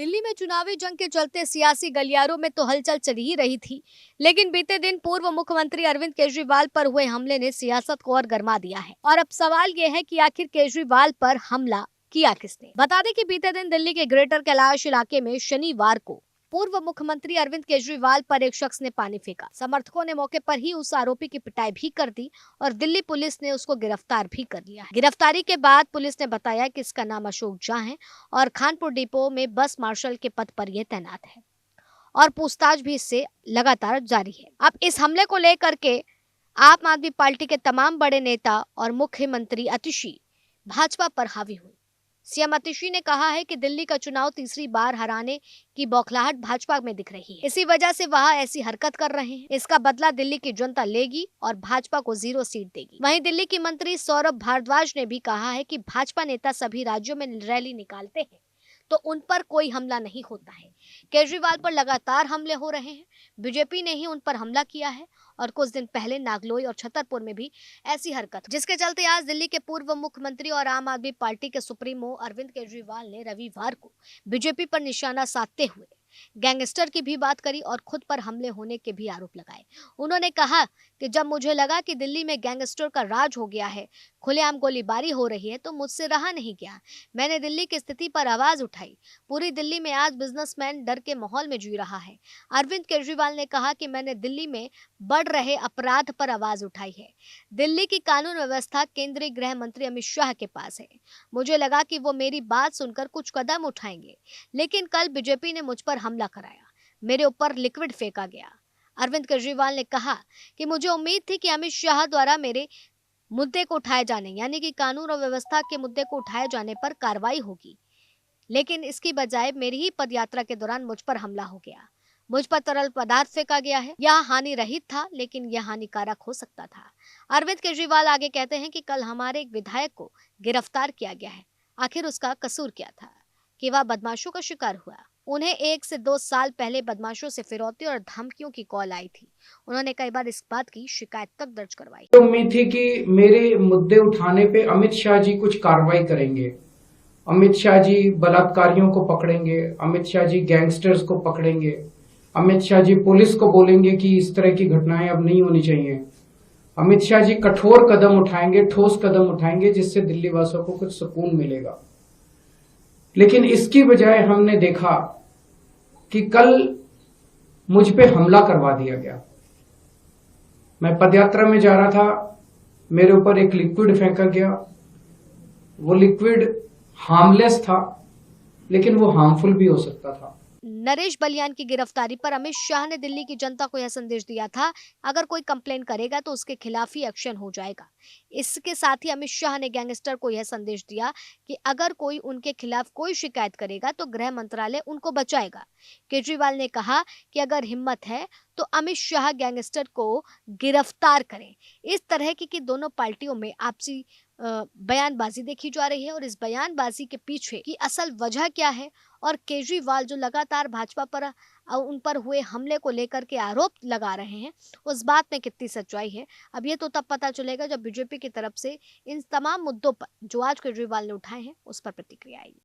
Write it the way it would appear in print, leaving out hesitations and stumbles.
दिल्ली में चुनावी जंग के चलते सियासी गलियारों में तो हलचल चल ही रही थी, लेकिन बीते दिन पूर्व मुख्यमंत्री अरविंद केजरीवाल पर हुए हमले ने सियासत को और गर्मा दिया है। और अब सवाल ये है कि आखिर केजरीवाल पर हमला किया किसने। बता दें कि बीते दिन दिल्ली के ग्रेटर कैलाश इलाके में शनिवार को पूर्व मुख्यमंत्री अरविंद केजरीवाल पर एक शख्स ने पानी फेंका। समर्थकों ने मौके पर ही उस आरोपी की पिटाई भी कर दी और दिल्ली पुलिस ने उसको गिरफ्तार भी कर लिया। गिरफ्तारी के बाद पुलिस ने बताया कि इसका नाम अशोक झा है और खानपुर डिपो में बस मार्शल के पद पर यह तैनात है और पूछताछ भी इससे लगातार जारी है। अब इस हमले को लेकर के आम आदमी पार्टी के तमाम बड़े नेता और मुख्यमंत्री अतिशी भाजपा पर हावी हुए। सीएम अतिशी ने कहा है कि दिल्ली का चुनाव तीसरी बार हराने की बौखलाहट भाजपा में दिख रही है, इसी वजह से वह ऐसी हरकत कर रहे हैं। इसका बदला दिल्ली की जनता लेगी और भाजपा को 0 सीट देगी। वहीं दिल्ली की मंत्री सौरभ भारद्वाज ने भी कहा है कि भाजपा नेता सभी राज्यों में रैली निकालते हैं तो उन पर कोई हमला नहीं होता है। केजरीवाल पर लगातार हमले हो रहे हैं। बीजेपी ने ही उन पर हमला किया है और कुछ दिन पहले नागलोई और छतरपुर में भी ऐसी हरकत, जिसके चलते आज दिल्ली के पूर्व मुख्यमंत्री और आम आदमी पार्टी के सुप्रीमो अरविंद केजरीवाल ने रविवार को बीजेपी पर निशाना साधते हुए गैंगस्टर की भी बात करी और खुद पर हमले होने के भी आरोप लगाए। उन्होंने कहा कि जब मुझे लगा कि दिल्ली में गैंगस्टर का राज हो गया है, खुलेआम गोलीबारी हो रही है, तो मुझसे रहा नहीं गया। मैंने दिल्ली की स्थिति पर आवाज उठाई। पूरी दिल्ली में आज बिजनेसमैन डर के माहौल में जी रहा है। अरविंद केजरीवाल ने कहा कि मैंने दिल्ली में बढ़ रहे अपराध पर आवाज उठाई है। दिल्ली की कानून व्यवस्था केंद्रीय गृह मंत्री अमित शाह के पास है। मुझे लगा कि वो मेरी बात सुनकर कुछ कदम उठाएंगे, लेकिन कल बीजेपी ने मुझ पर हमला कराया। मेरे ऊपर लिक्विड फेंका गया। अरविंद केजरीवाल ने कहा कि मुझे उम्मीद थी कि अमित शाह द्वारा मेरे मुद्दे को उठाए जाने, यानी कि कानून और व्यवस्था के मुद्दे को उठाए जाने पर कार्रवाई होगी, लेकिन इसकी बजाय मेरी ही पदयात्रा के दौरान मुझ पर हमला हो गया। मुझ पर तरल पदार्थ फेंका गया है। यह हानि रहित था, लेकिन यह हानिकारक हो सकता था। अरविंद केजरीवाल आगे कहते हैं कि कल हमारे एक विधायक को गिरफ्तार किया गया है। आखिर उसका कसूर क्या था कि वह बदमाशों का शिकार हुआ। उन्हें 1 से 2 साल पहले बदमाशों से फिरौती और धमकियों की कॉल आई थी। उन्होंने कई बार इस बात की शिकायत तक दर्ज करवाई। उम्मीद थी कि मेरे मुद्दे उठाने पे अमित शाह जी कुछ कार्रवाई करेंगे। अमित शाह जी बलात्कारियों को पकड़ेंगे, अमित शाह जी गैंगस्टर्स को पकड़ेंगे, अमित शाह जी पुलिस को बोलेंगे कि इस तरह की घटनाएं अब नहीं होनी चाहिए। अमित शाह जी कठोर कदम उठाएंगे, ठोस कदम उठाएंगे, जिससे दिल्ली वासियों को कुछ सुकून मिलेगा। लेकिन इसकी बजाय हमने देखा कि कल मुझ पे हमला करवा दिया गया। मैं पदयात्रा में जा रहा था, मेरे ऊपर एक लिक्विड फेंका गया। वो लिक्विड हार्मलेस था, लेकिन वो हार्मफुल भी हो सकता था। नरेश बलियान की गिरफ्तारी पर अमित शाह ने दिल्ली की जनता को यह संदेश दिया था, अगर कोई कंप्लेन करेगा तो उसके खिलाफ ही एक्शन हो जाएगा। इसके साथ ही अमित शाह ने गैंगस्टर को यह संदेश दिया कि अगर कोई उनके खिलाफ कोई शिकायत करेगा तो गृह मंत्रालय उनको बचाएगा। केजरीवाल ने कहा कि अगर हिम्मत है तो अमित शाह गैंगस्टर को गिरफ्तार करें। इस तरह की दोनों पार्टियों में आपसी बयानबाजी देखी जा रही है और इस बयानबाजी के पीछे की असल वजह क्या है और केजरीवाल जो लगातार भाजपा पर उन पर हुए हमले को लेकर के आरोप लगा रहे हैं, उस बात में कितनी सच्चाई है, अब ये तो तब पता चलेगा जब बीजेपी की तरफ से इन तमाम मुद्दों पर जो आज केजरीवाल ने उठाए हैं उस पर प्रतिक्रिया आएगी।